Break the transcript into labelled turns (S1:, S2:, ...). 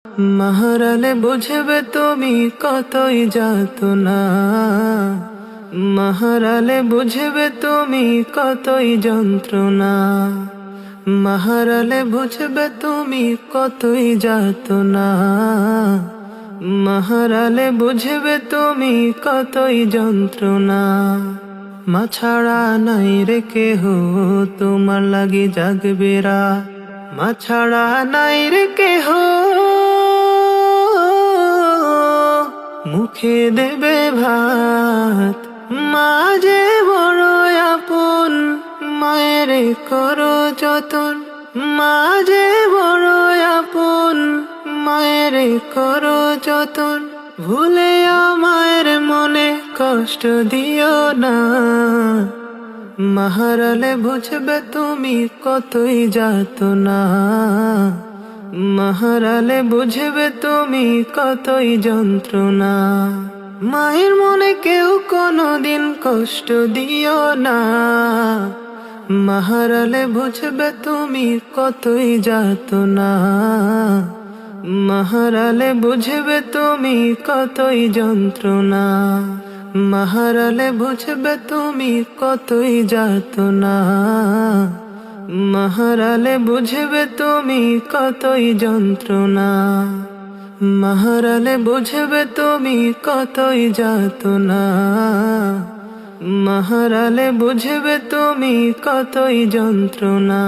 S1: মাহারালে বুঝবে তুমি কতই যাতনা, মাহারালে বুঝবে তুমি কতই যন্ত্রণা, মাহারালে বুঝবে তুমি কতই যাতনা, মাহারালে বুঝবে তুমি কতই যন্ত্রণা। মা ছাড়া নাই রে কেহ তোমার লাগি জাগবে রাত, মা ছাড়া নাই রে কেহ মুখে দেবে ভাত। মা যে বড় আপন, মায়ের করো যতন, মা যে বড় আপন, মায়ের করো যতন। ভুলেও মায়ের মনে কষ্ট দিও না, মাহারালে বুঝবে তুমি কতই যাতনা, মাহারালে বুঝবে তুমি কতই যন্ত্রণা। মায়ের মনে কেউ কোনোদিন কষ্ট দিও না, মাহারালে বুঝবে তুমি কতই যাতনা, মাহারালে বুঝবে তুমি কতই যন্ত্রণা। মাহারালে বুঝবে তুমি কতই যাতনা, মাহারালে বুঝবে তুমি কতই যন্ত্রণা, মাহারালে বুঝবে তুমি কতই যাতনা, মাহারালে বুঝবে তুমি কতই যন্ত্রণা।